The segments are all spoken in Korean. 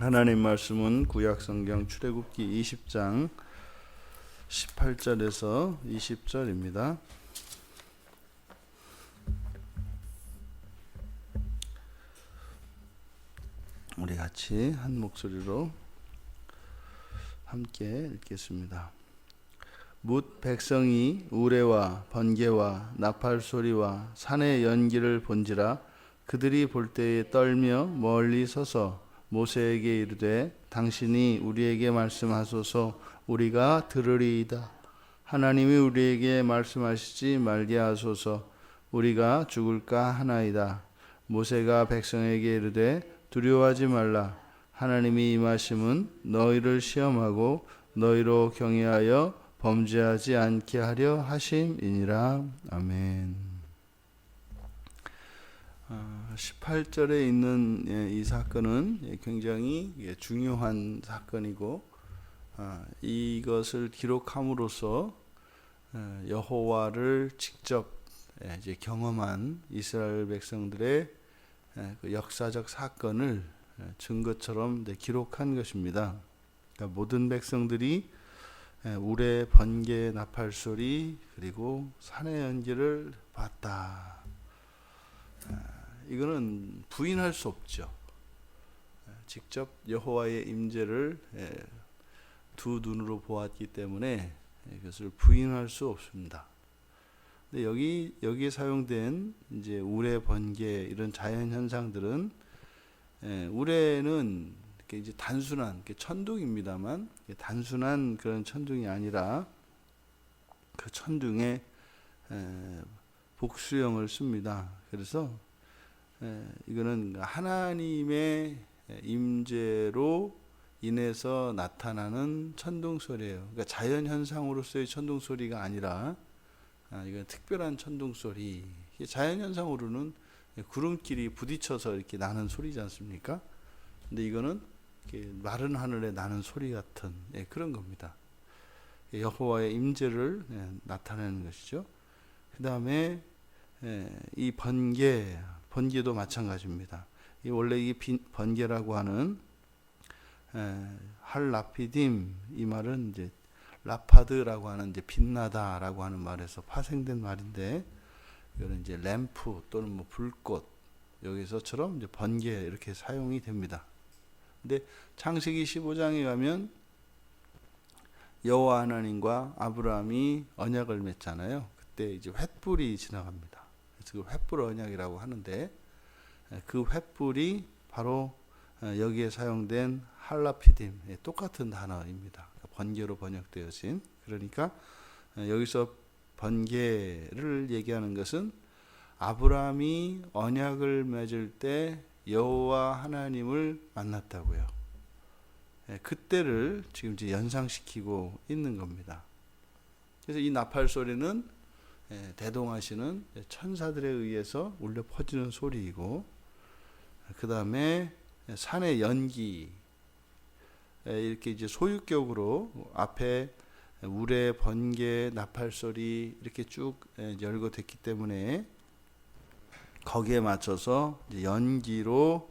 하나님 말씀은 구약성경 출애굽기 20장 18절에서 20절입니다. 우리 같이 한 목소리로 함께 읽겠습니다. 뭇 백성이 우레와 번개와 나팔 소리와 산의 연기를 본지라 그들이 볼 때에 떨며 멀리 서서 모세에게 이르되 당신이 우리에게 말씀하소서 우리가 들으리이다. 하나님이 우리에게 말씀하시지 말게 하소서 우리가 죽을까 하나이다. 모세가 백성에게 이르되 두려워하지 말라. 하나님이 임하심은 너희를 시험하고 너희로 경외하여 범죄하지 않게 하려 하심이니라. 아멘. 18절에 있는 이 사건은 굉장히 중요한 사건이고 이것을 기록함으로써 여호와를 직접 이제 경험한 이스라엘 백성들의 그 역사적 사건을 증거처럼 기록한 것입니다. 그러니까 모든 백성들이 우레 번개 나팔 소리 그리고 산의 연기를 봤다. 이거는 부인할 수 없죠. 직접 여호와의 임재를 두 눈으로 보았기 때문에 이것을 부인할 수 없습니다. 근데 여기에 사용된 이제 우레 번개 이런 자연 현상들은 우레는 이제 단순한 천둥입니다만 단순한 그런 천둥이 아니라 그 천둥에 복수형을 씁니다. 그래서 이거는 하나님의 임재로 인해서 나타나는 천둥 소리예요. 그러니까 자연 현상으로서의 천둥 소리가 아니라 이건 특별한 천둥 소리. 자연 현상으로는 구름끼리 부딪혀서 이렇게 나는 소리지 않습니까? 근데 이거는 마른 하늘에 나는 소리 같은 그런 겁니다. 여호와의 임재를 나타내는 것이죠. 그 다음에 이 번개도 마찬가지입니다. 원래 이 번개라고 하는 할라피딤 이 말은 이제 라파드라고 하는 이제 빛나다라고 하는 말에서 파생된 말인데 이거는 이제 램프 또는 뭐 불꽃 여기서처럼 이제 번개 이렇게 사용이 됩니다. 근데 창세기 15장에 가면 여호와 하나님과 아브라함이 언약을 맺잖아요. 그때 이제 횃불이 지나갑니다. 그 횃불 언약이라고 하는데 그 횃불이 바로 여기에 사용된 할라피딤 똑같은 단어입니다. 번개로 번역되어진. 그러니까 여기서 번개를 얘기하는 것은 아브라함이 언약을 맺을 때 여호와 하나님을 만났다고요. 그때를 지금 이제 연상시키고 있는 겁니다. 그래서 이 나팔 소리는 대동하시는 천사들에 의해서 울려 퍼지는 소리이고, 그 다음에 산의 연기, 이렇게 이제 소유격으로 앞에 우레, 번개, 나팔 소리 이렇게 쭉 열거됐기 때문에 거기에 맞춰서 이제 연기로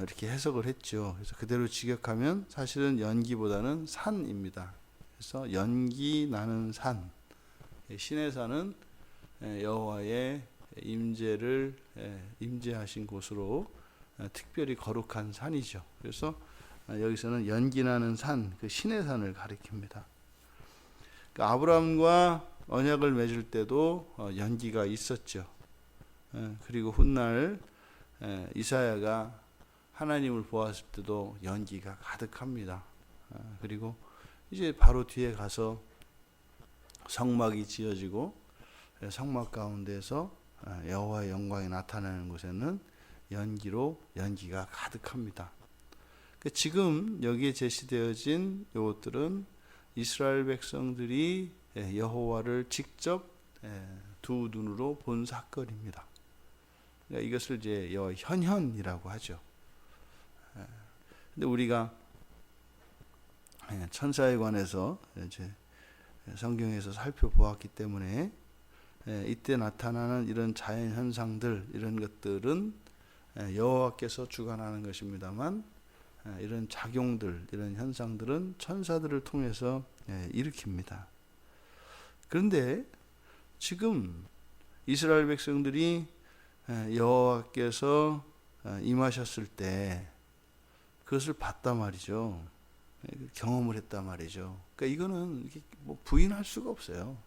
이렇게 해석을 했죠. 그래서 그대로 직역하면 사실은 연기보다는 산입니다. 그래서 연기 나는 산. 신의 산은 여호와의 임재를 임재하신 곳으로 특별히 거룩한 산이죠. 그래서 여기서는 연기 나는 산, 그 신의 산을 가리킵니다. 그러니까 아브라함과 언약을 맺을 때도 연기가 있었죠. 그리고 훗날 이사야가 하나님을 보았을 때도 연기가 가득합니다. 그리고 이제 바로 뒤에 가서 성막이 지어지고 성막 가운데서 여호와의 영광이 나타나는 곳에는 연기가 가득합니다. 지금 여기에 제시되어진 이것들은 이스라엘 백성들이 여호와를 직접 두 눈으로 본 사건입니다. 그러니까 이것을 이제 현현이라고 하죠. 근데 우리가 천사에 관해서 이제 성경에서 살펴보았기 때문에 이때 나타나는 이런 자연 현상들 이런 것들은 여호와께서 주관하는 것입니다만 이런 작용들, 이런 현상들은 천사들을 통해서 일으킵니다. 그런데 지금 이스라엘 백성들이 여호와께서 임하셨을 때 그것을 봤단 말이죠. 경험을 했단 말이죠. 그러니까 이거는 이렇게 뭐 부인할 수가 없어요.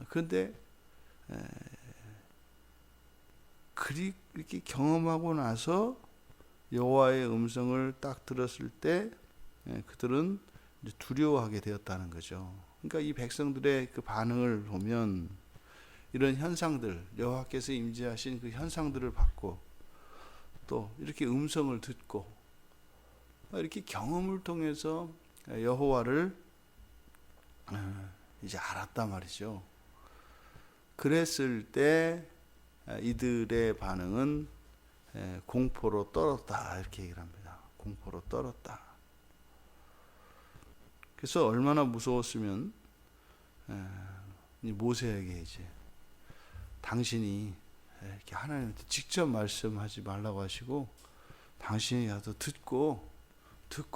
그런데 이렇게 경험하고 나서 여호와의 음성을 딱 들었을 때 그들은 이제 두려워하게 되었다는 거죠. 그러니까 이 백성들의 그 반응을 보면 이런 현상들, 여호와께서 임재하신 그 현상들을 봤고 또 이렇게 음성을 듣고 이렇게 경험을 통해서 여호와를 이제 알았단 말이죠. 그랬을 때 이들의 반응은 공포로 떨었다 이렇게 얘기를 합니다. 공포로 떨었다. 그래서 얼마나 무서웠으면 모세에게 이제 당신이 이렇게 하나님한테 직접 말씀하지 말라고 하시고 당신이 가서 듣고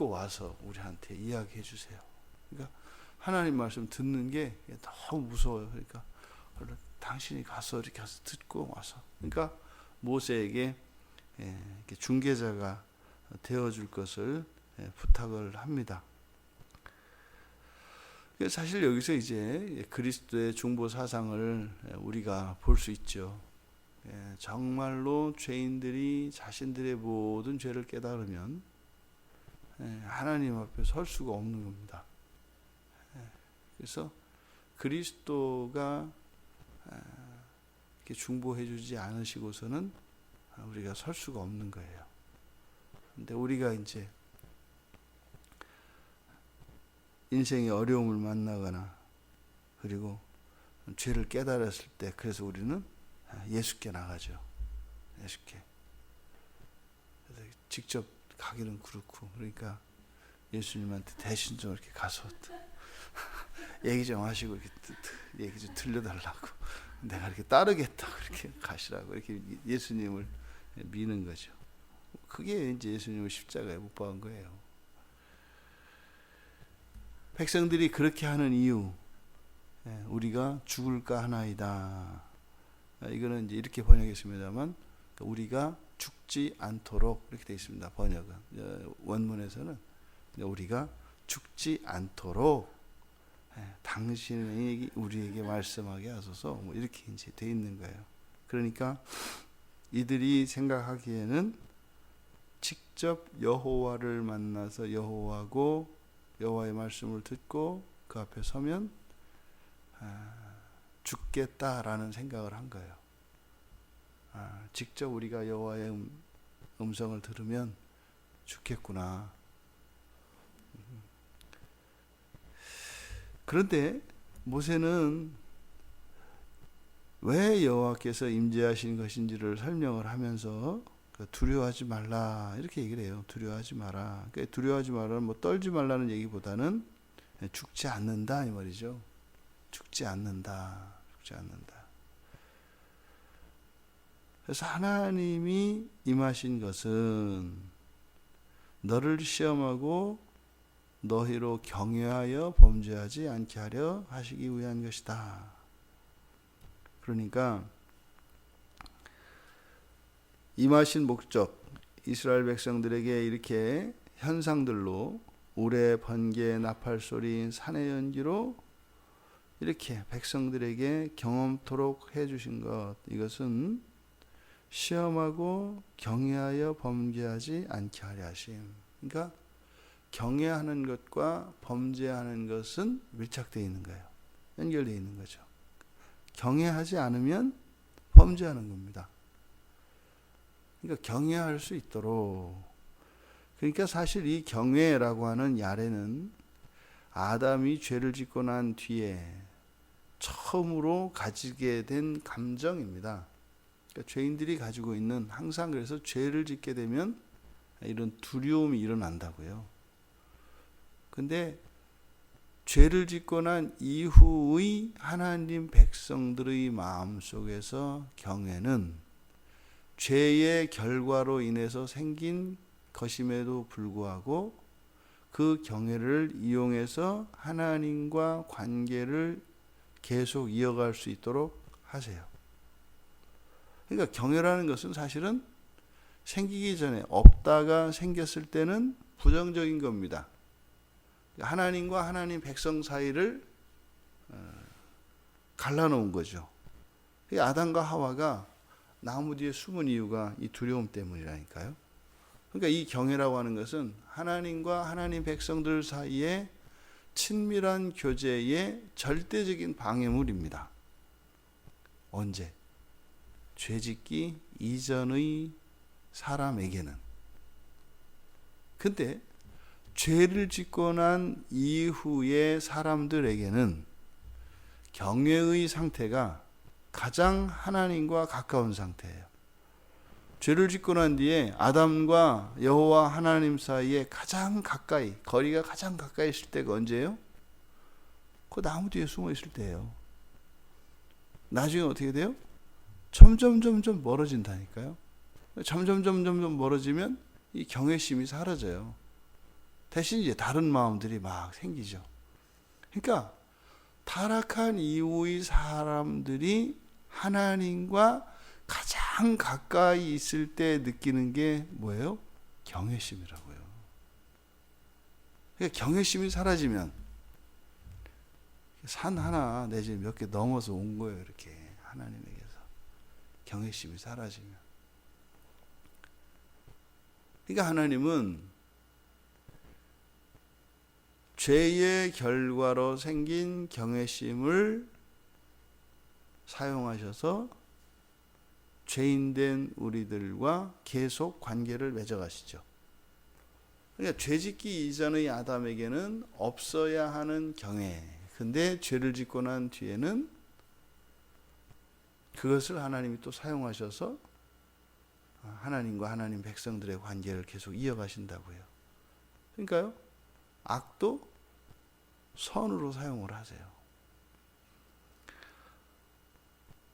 와서 우리한테 이야기해 주세요. 그러니까 하나님 말씀 듣는 게 너무 무서워요. 그러니까 당신이 가서 이렇게 가서 듣고 와서. 그러니까 모세에게 이렇게 중개자가 되어줄 것을 부탁을 합니다. 사실 여기서 이제 그리스도의 중보 사상을 우리가 볼 수 있죠. 정말로 죄인들이 자신들의 모든 죄를 깨달으면 하나님 앞에 설 수가 없는 겁니다. 그래서 그리스도가 이렇게 중보해 주지 않으시고서는 우리가 설 수가 없는 거예요. 근데 우리가 이제 인생의 어려움을 만나거나 그리고 죄를 깨달았을 때 그래서 우리는 예수께 나가죠. 예수께. 직접 가기는 그렇고 그러니까 예수님한테 대신 좀 이렇게 가서 얘기 좀 하시고 이렇게 얘기 좀 들려달라고 내가 이렇게 따르겠다 그렇게 가시라고 이렇게 예수님을 미는 거죠. 그게 이제 예수님을 십자가에 못 박은 거예요. 백성들이 그렇게 하는 이유, 우리가 죽을까 하나이다. 이거는 이제 이렇게 번역했습니다만 우리가 죽지 않도록 이렇게 되어 있습니다. 번역은 원문에서는 우리가 죽지 않도록 당신이 우리에게 말씀하게 하소서 뭐 이렇게 이제 되어 있는 거예요. 그러니까 이들이 생각하기에는 직접 여호와를 만나서 여호와의 말씀을 듣고 그 앞에 서면 죽겠다라는 생각을 한 거예요. 직접 우리가 여호와의 음성을 들으면 죽겠구나. 그런데 모세는 왜 여호와께서 임재하신 것인지를 설명을 하면서 두려워하지 말라 이렇게 얘기를 해요. 두려워하지 마라. 그러니까 두려워하지 말라는 뭐 떨지 말라는 얘기보다는 죽지 않는다 이 말이죠. 죽지 않는다. 그래서 하나님이 임하신 것은 너를 시험하고 너희로 경외하여 범죄하지 않게 하려 하시기 위한 것이다. 그러니까 임하신 목적, 이스라엘 백성들에게 이렇게 현상들로 우레, 번개, 나팔 소리, 산의 연기로 이렇게 백성들에게 경험토록 해주신 것, 이것은 시험하고 경외하여 범죄하지 않게 하려 하심. 그러니까 경외하는 것과 범죄하는 것은 밀착되어 있는 거예요. 연결되어 있는 거죠. 경외하지 않으면 범죄하는 겁니다. 그러니까 경외할 수 있도록. 그러니까 사실 이 경외라고 하는 야레는 아담이 죄를 짓고 난 뒤에 처음으로 가지게 된 감정입니다. 그러니까 죄인들이 가지고 있는 항상 그래서 죄를 짓게 되면 이런 두려움이 일어난다고요. 근데 죄를 짓고 난 이후의 하나님 백성들의 마음속에서 경외는 죄의 결과로 인해서 생긴 것임에도 불구하고 그 경외를 이용해서 하나님과 관계를 계속 이어갈 수 있도록 하세요. 그러니까 경외라는 것은 사실은 생기기 전에, 없다가 생겼을 때는 부정적인 겁니다. 하나님과 하나님 백성 사이를 갈라놓은 거죠. 아담과 하와가 나무 뒤에 숨은 이유가 이 두려움 때문이라니까요. 그러니까 이 경외라고 하는 것은 하나님과 하나님 백성들 사이에 친밀한 교제의 절대적인 방해물입니다. 언제? 죄짓기 이전의 사람에게는. 근데 죄를 짓고 난 이후의 사람들에게는 경외의 상태가 가장 하나님과 가까운 상태예요. 죄를 짓고 난 뒤에 아담과 여호와 하나님 사이에 가장 가까이, 거리가 가장 가까이 있을 때가 언제예요? 그 나무 뒤에 숨어 있을 때예요. 나중에 어떻게 돼요? 점점 멀어진다니까요. 점점 멀어지면 이 경외심이 사라져요. 대신 이제 다른 마음들이 막 생기죠. 그러니까 타락한 이후의 사람들이 하나님과 가장 가까이 있을 때 느끼는 게 뭐예요? 경외심이라고요. 그러니까 경외심이 사라지면 산 하나 내지 몇 개 넘어서 온 거예요. 이렇게 하나님에게서 경외심이 사라지면. 그러니까 하나님은 죄의 결과로 생긴 경외심을 사용하셔서 죄인된 우리들과 계속 관계를 맺어가시죠. 그러니까 죄짓기 이전의 아담에게는 없어야 하는 경외. 근데 죄를 짓고 난 뒤에는 그것을 하나님이 또 사용하셔서 하나님과 하나님 백성들의 관계를 계속 이어가신다고요. 그러니까요, 악도 선으로 사용을 하세요.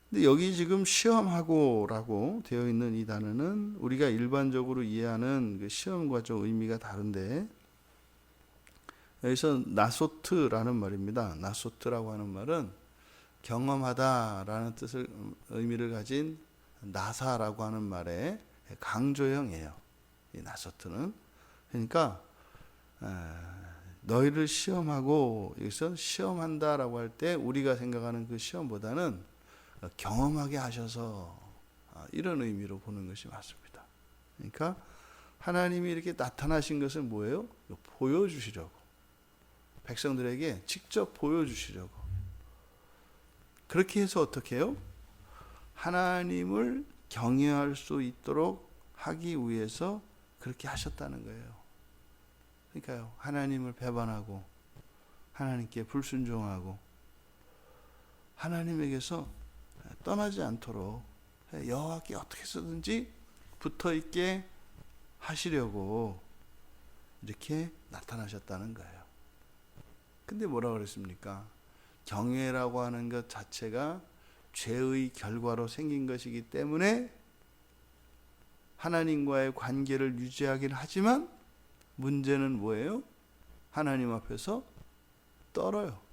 근데 여기 지금 시험하고라고 되어 있는 이 단어는 우리가 일반적으로 이해하는 그 시험과 좀 의미가 다른데, 여기서 나소트라는 말입니다. 나소트라고 하는 말은 경험하다라는 뜻을 의미를 가진 나사라고 하는 말의 강조형이에요. 이 나소트는. 그러니까 너희를 시험하고, 여기서 시험한다라고 할 때 우리가 생각하는 그 시험보다는 경험하게 하셔서 이런 의미로 보는 것이 맞습니다. 그러니까 하나님이 이렇게 나타나신 것은 뭐예요? 보여주시려고, 백성들에게 직접 보여주시려고. 그렇게 해서 어떻게 해요? 하나님을 경외할 수 있도록 하기 위해서 그렇게 하셨다는 거예요. 그러니까요, 하나님을 배반하고 하나님께 불순종하고 하나님에게서 떠나지 않도록 여호와께 어떻게 해서든지 붙어있게 하시려고 이렇게 나타나셨다는 거예요. 근데 뭐라고 그랬습니까? 경외라고 하는 것 자체가 죄의 결과로 생긴 것이기 때문에 하나님과의 관계를 유지하긴 하지만 문제는 뭐예요? 하나님 앞에서 떨어요.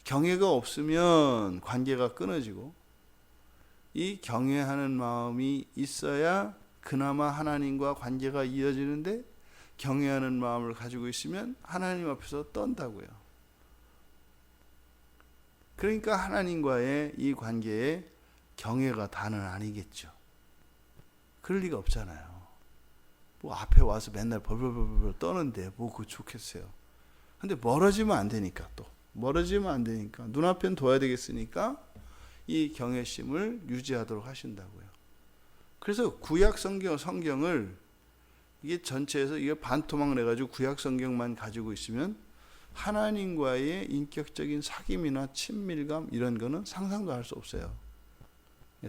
경외가 없으면 관계가 끊어지고, 이 경외하는 마음이 있어야 그나마 하나님과 관계가 이어지는데, 경외하는 마음을 가지고 있으면 하나님 앞에서 떤다고요. 그러니까 하나님과의 이 관계에 경외가 다는 아니겠죠. 그럴 리가 없잖아요. 뭐 앞에 와서 맨날 벌벌벌 떠는데 뭐 그거 좋겠어요. 근데 멀어지면 안 되니까, 또 멀어지면 안 되니까 눈앞엔 둬야 되겠으니까 이 경외심을 유지하도록 하신다고요. 그래서 구약 성경을 이게 전체에서 이게 반토막 내가지고 구약 성경만 가지고 있으면 하나님과의 인격적인 사귐이나 친밀감 이런 거는 상상도 할 수 없어요.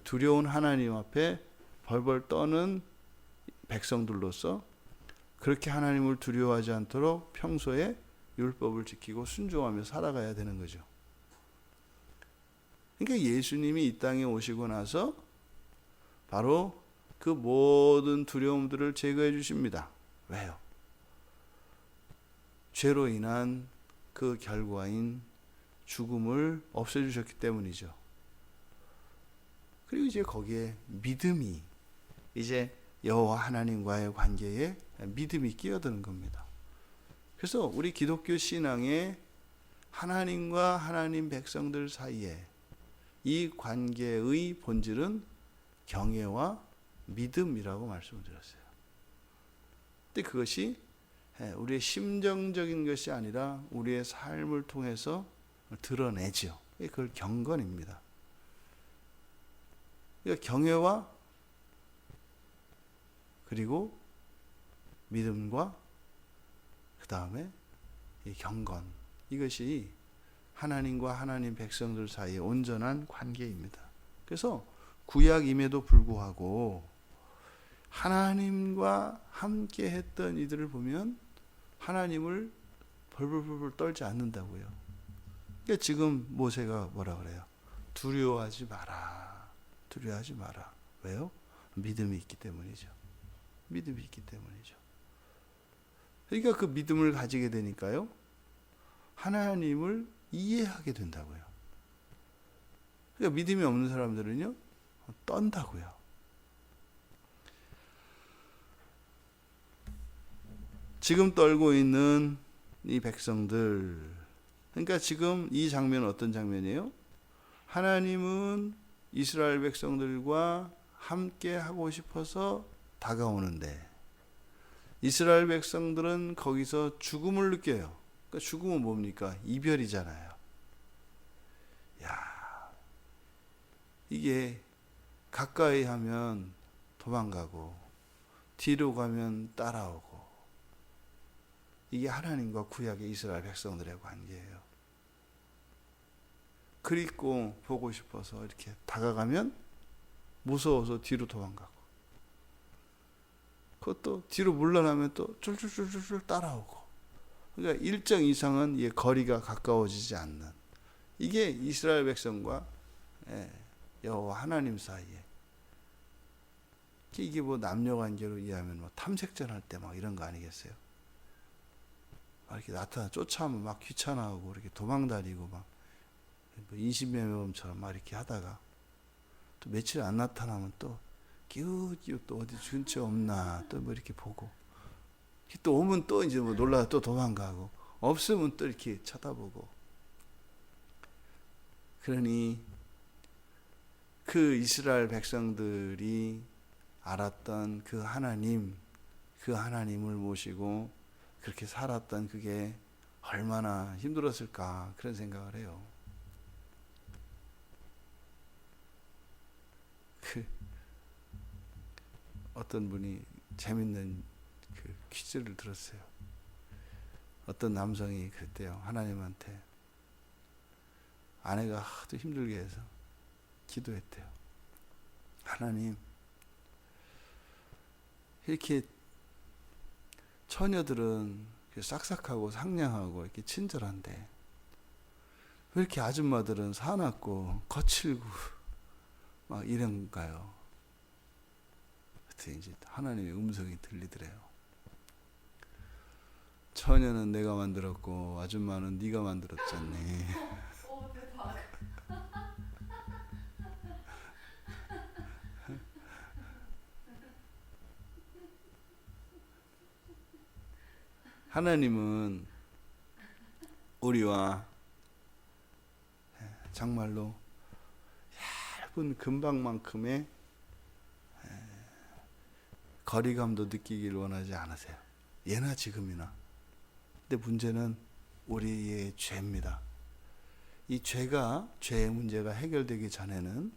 두려운 하나님 앞에 벌벌 떠는 백성들로서 그렇게 하나님을 두려워하지 않도록 평소에 율법을 지키고 순종하며 살아가야 되는 거죠. 그러니까 예수님이 이 땅에 오시고 나서 바로 그 모든 두려움들을 제거해 주십니다. 왜요? 죄로 인한 그 결과인 죽음을 없애주셨기 때문이죠. 그리고 이제 거기에 믿음이, 이제 여호와 하나님과의 관계에 믿음이 끼어드는 겁니다. 그래서 우리 기독교 신앙에 하나님과 하나님 백성들 사이에 이 관계의 본질은 경외와 믿음이라고 말씀을 드렸어요. 근데 그것이 우리의 심정적인 것이 아니라 우리의 삶을 통해서 드러내죠. 그걸 경건입니다. 그러니까 경외와 그리고 믿음과 그 다음에 이 경건, 이것이 하나님과 하나님 백성들 사이의 온전한 관계입니다. 그래서 구약임에도 불구하고 하나님과 함께 했던 이들을 보면 하나님을 벌벌벌 떨지 않는다고요. 그러니까 지금 모세가 뭐라 그래요? 두려워하지 마라. 두려워하지 마라. 왜요? 믿음이 있기 때문이죠. 믿음이 있기 때문이죠. 그러니까 그 믿음을 가지게 되니까요, 하나님을 이해하게 된다고요. 그러니까 믿음이 없는 사람들은요, 떤다고요. 지금 떨고 있는 이 백성들, 그러니까 지금 이 장면은 어떤 장면이에요? 하나님은 이스라엘 백성들과 함께 하고 싶어서 다가오는데 이스라엘 백성들은 거기서 죽음을 느껴요. 그러니까 죽음은 뭡니까? 이별이잖아요. 야, 이게 가까이 하면 도망가고 뒤로 가면 따라오고, 이게 하나님과 구약의 이스라엘 백성들의 관계예요. 그립고 보고 싶어서 이렇게 다가가면 무서워서 뒤로 도망가고, 그것도 뒤로 물러나면 또 쫄쫄쫄쫄 따라오고, 그러니까 일정 이상은 이 거리가 가까워지지 않는, 이게 이스라엘 백성과 여호와 하나님 사이에, 이게 뭐 남녀 관계로 이해하면 뭐 탐색전 할 때 막 이런 거 아니겠어요? 막 이렇게 나타나 쫓아오면 막 귀찮아하고 이렇게 도망다니고 막 인신매매범처럼 막 이렇게 하다가 또 며칠 안 나타나면 또 끼우끼우 또 어디 근처 없나 또 뭐 이렇게 보고, 또 오면 또 이제 뭐 놀라서 또 도망가고, 없으면 또 이렇게 쳐다보고. 그러니 그 이스라엘 백성들이 알았던 그 하나님, 그 하나님을 모시고 그렇게 살았던 그게 얼마나 힘들었을까, 그런 생각을 해요. 어떤 분이 재밌는 그 퀴즈를 들었어요. 어떤 남성이 그랬대요. 하나님한테 아내가 하도 힘들게 해서 기도했대요. 하나님, 이렇게 처녀들은 싹싹하고 상냥하고 이렇게 친절한데 왜 이렇게 아줌마들은 사납고 거칠고 막 이런가요? 그때 이제 하나님의 음성이 들리더래요. 처녀는 내가 만들었고 아줌마는 네가 만들었잖니. 오, 대박. 하나님은 우리와 정말로 얇은 금방만큼의 거리감도 느끼기를 원하지 않으세요. 예나 지금이나. 근데 문제는 우리의 죄입니다. 이 죄의 문제가 해결되기 전에는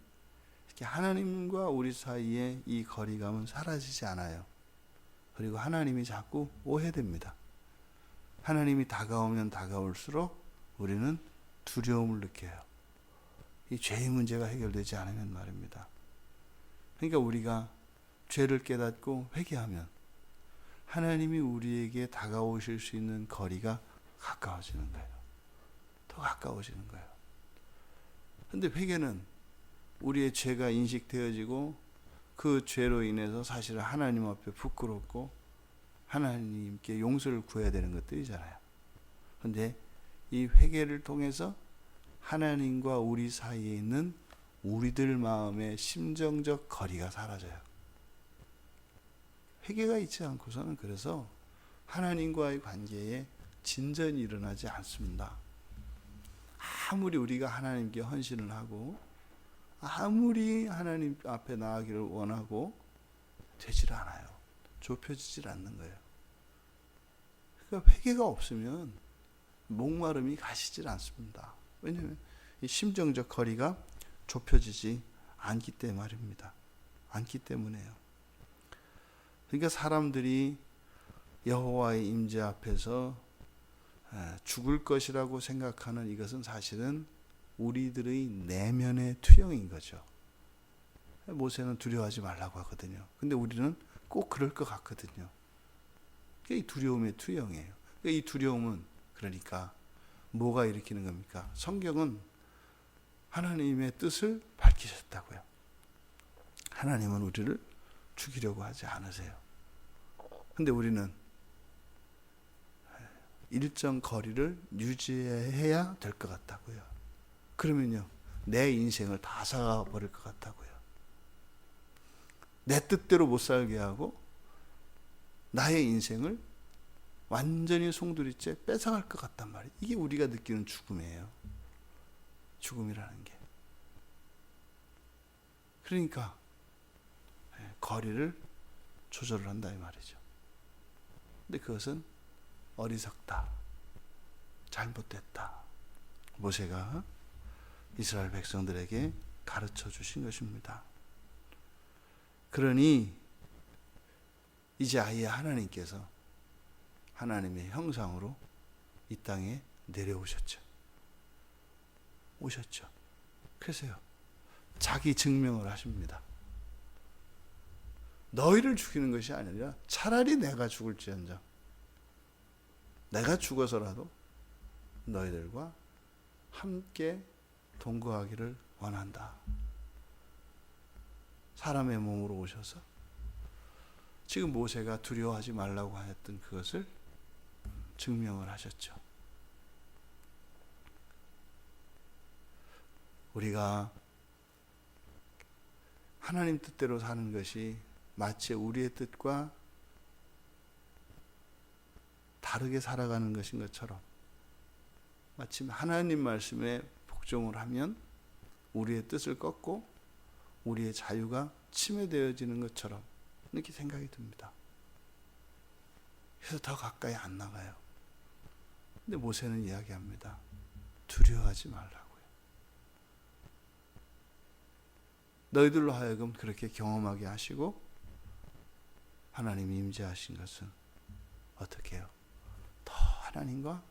이렇게 하나님과 우리 사이에 이 거리감은 사라지지 않아요. 그리고 하나님이 자꾸 오해됩니다. 하나님이 다가오면 다가올수록 우리는 두려움을 느껴요. 이 죄의 문제가 해결되지 않으면 말입니다. 그러니까 우리가 죄를 깨닫고 회개하면 하나님이 우리에게 다가오실 수 있는 거리가 가까워지는 거예요. 더 가까워지는 거예요. 그런데 회개는 우리의 죄가 인식되어지고 그 죄로 인해서 사실은 하나님 앞에 부끄럽고 하나님께 용서를 구해야 되는 것들이잖아요. 그런데 이 회개를 통해서 하나님과 우리 사이에 있는 우리들 마음의 심정적 거리가 사라져요. 회개가 있지 않고서는 그래서 하나님과의 관계에 진전이 일어나지 않습니다. 아무리 우리가 하나님께 헌신을 하고 아무리 하나님 앞에 나아가기를 원하고 되질 않아요. 좁혀지질 않는 거예요. 그러니까 회개가 없으면 목마름이 가시질 않습니다. 왜냐하면 이 심정적 거리가 좁혀지지 않기 때문에 말입니다. 않기 때문에요. 그러니까 사람들이 여호와의 임재 앞에서 죽을 것이라고 생각하는 이것은 사실은 우리들의 내면의 투영인 거죠. 모세는 두려워하지 말라고 하거든요. 근데 우리는 꼭 그럴 것 같거든요. 이 두려움의 투영이에요. 이 두려움은 그러니까 뭐가 일으키는 겁니까? 성경은 하나님의 뜻을 밝히셨다고요. 하나님은 우리를 죽이려고 하지 않으세요. 근데 우리는 일정 거리를 유지해야 될 것 같다고요. 그러면요, 내 인생을 다 살아버릴 것 같다고요. 내 뜻대로 못 살게 하고 나의 인생을 완전히 송두리째 뺏어갈 것 같단 말이에요. 이게 우리가 느끼는 죽음이에요. 죽음이라는 게. 그러니까 거리를 조절을 한다 이 말이죠. 근데 그것은 어리석다, 잘못됐다. 모세가 이스라엘 백성들에게 가르쳐 주신 것입니다. 그러니 이제 아예 하나님께서 하나님의 형상으로 이 땅에 내려오셨죠. 오셨죠. 그래서요, 자기 증명을 하십니다. 너희를 죽이는 것이 아니라 차라리 내가 죽을지언정 내가 죽어서라도 너희들과 함께 동거하기를 원한다. 사람의 몸으로 오셔서 지금 모세가 두려워하지 말라고 하였던 그것을 증명을 하셨죠. 우리가 하나님 뜻대로 사는 것이 마치 우리의 뜻과 다르게 살아가는 것인 것처럼, 마치 하나님 말씀에 복종을 하면 우리의 뜻을 꺾고 우리의 자유가 침해되어지는 것처럼 이렇게 생각이 듭니다. 그래서 더 가까이 안 나가요. 근데 모세는 이야기합니다. 두려워하지 말라고요. 너희들로 하여금 그렇게 경험하게 하시고 하나님이 임재하신 것은 어떻게 해요? 더 하나님과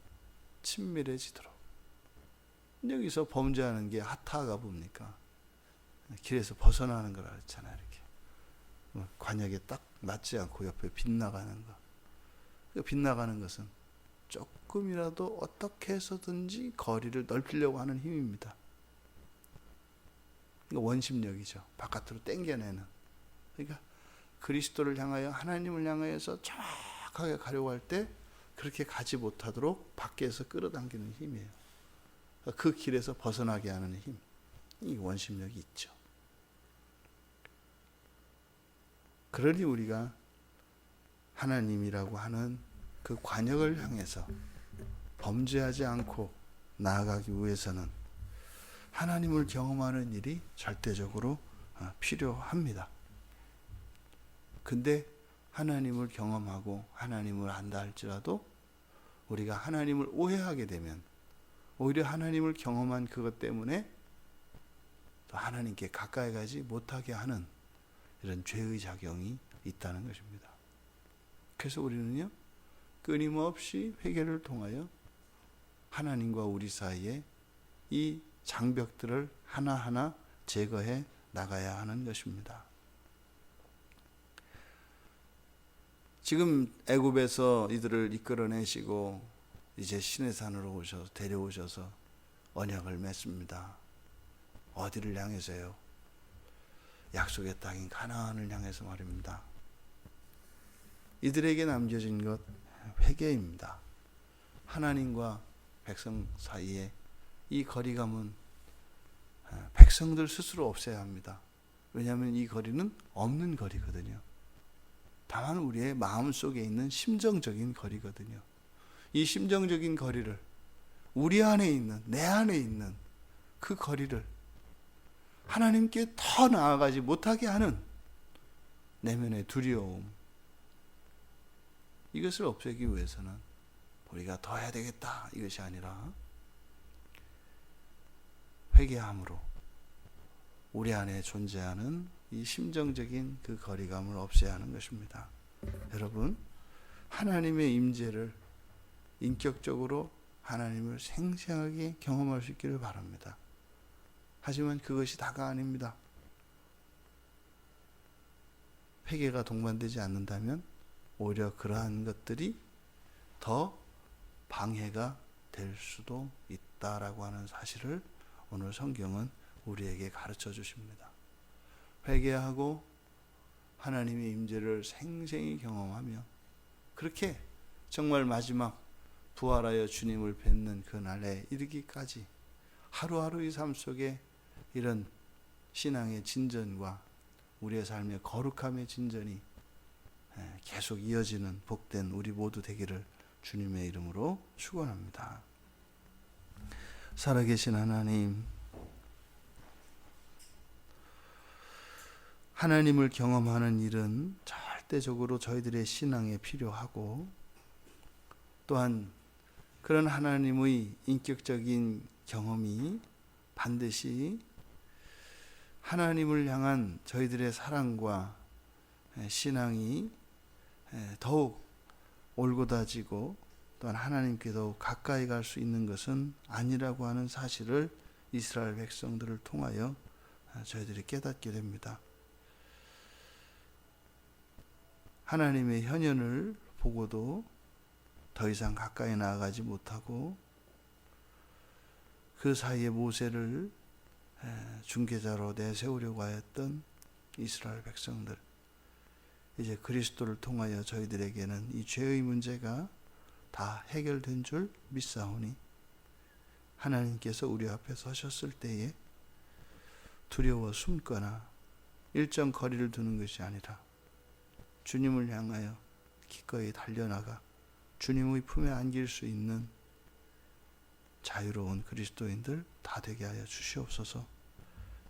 친밀해지도록. 여기서 범죄하는 게 하타가 뭡니까? 길에서 벗어나는 거라 그랬잖아요. 이렇게 관역에 딱 맞지 않고 옆에 빗나가는 거. 그 빗나가는 것은 조금이라도 어떻게 해서든지 거리를 넓히려고 하는 힘입니다. 원심력이죠. 바깥으로 당겨내는. 그러니까 그리스도를 향하여, 하나님을 향하여서 정확하게 가려고 할 때 그렇게 가지 못하도록 밖에서 끌어당기는 힘이에요. 그 길에서 벗어나게 하는 힘, 이 원심력이 있죠. 그러니 우리가 하나님이라고 하는 그 관역을 향해서 범죄하지 않고 나아가기 위해서는 하나님을 경험하는 일이 절대적으로 필요합니다. 근데 하나님을 경험하고 하나님을 안다 할지라도 우리가 하나님을 오해하게 되면 오히려 하나님을 경험한 그것 때문에 또 하나님께 가까이 가지 못하게 하는 이런 죄의 작용이 있다는 것입니다. 그래서 우리는요, 끊임없이 회개를 통하여 하나님과 우리 사이에 이 장벽들을 하나하나 제거해 나가야 하는 것입니다. 지금 애굽에서 이들을 이끌어내시고 이제 시내산으로 오셔서 데려오셔서 언약을 맺습니다. 어디를 향해서요? 약속의 땅인 가나안을 향해서 말입니다. 이들에게 남겨진 것 회개입니다. 하나님과 백성 사이에 이 거리감은 백성들 스스로 없애야 합니다. 왜냐하면 이 거리는 없는 거리거든요. 다만 우리의 마음속에 있는 심정적인 거리거든요. 이 심정적인 거리를, 우리 안에 있는, 내 안에 있는 그 거리를 하나님께 더 나아가지 못하게 하는 내면의 두려움, 이것을 없애기 위해서는 우리가 더 해야 되겠다, 이것이 아니라 회개함으로 우리 안에 존재하는 이 심정적인 그 거리감을 없애야 하는 것입니다. 여러분, 하나님의 임재를 인격적으로 하나님을 생생하게 경험할 수 있기를 바랍니다. 하지만 그것이 다가 아닙니다. 회개가 동반되지 않는다면 오히려 그러한 것들이 더 방해가 될 수도 있다라고 하는 사실을 오늘 성경은 우리에게 가르쳐 주십니다. 회개하고 하나님의 임재를 생생히 경험하며 그렇게 정말 마지막 부활하여 주님을 뵙는 그날에 이르기까지 하루하루의 삶 속에 이런 신앙의 진전과 우리의 삶의 거룩함의 진전이 계속 이어지는 복된 우리 모두 되기를 주님의 이름으로 축원합니다. 살아계신 하나님, 하나님을 경험하는 일은 절대적으로 저희들의 신앙에 필요하고, 또한 그런 하나님의 인격적인 경험이 반드시 하나님을 향한 저희들의 사랑과 신앙이 더욱 올곧아지고 또한 하나님께 더욱 가까이 갈 수 있는 것은 아니라고 하는 사실을 이스라엘 백성들을 통하여 저희들이 깨닫게 됩니다. 하나님의 현현을 보고도 더 이상 가까이 나아가지 못하고 그 사이에 모세를 중개자로 내세우려고 하였던 이스라엘 백성들, 이제 그리스도를 통하여 저희들에게는 이 죄의 문제가 다 해결된 줄 믿사오니 하나님께서 우리 앞에 서셨을 때에 두려워 숨거나 일정 거리를 두는 것이 아니라 주님을 향하여 기꺼이 달려나가 주님의 품에 안길 수 있는 자유로운 그리스도인들 다 되게 하여 주시옵소서.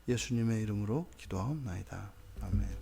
예수님의 이름으로 기도하옵나이다. 아멘.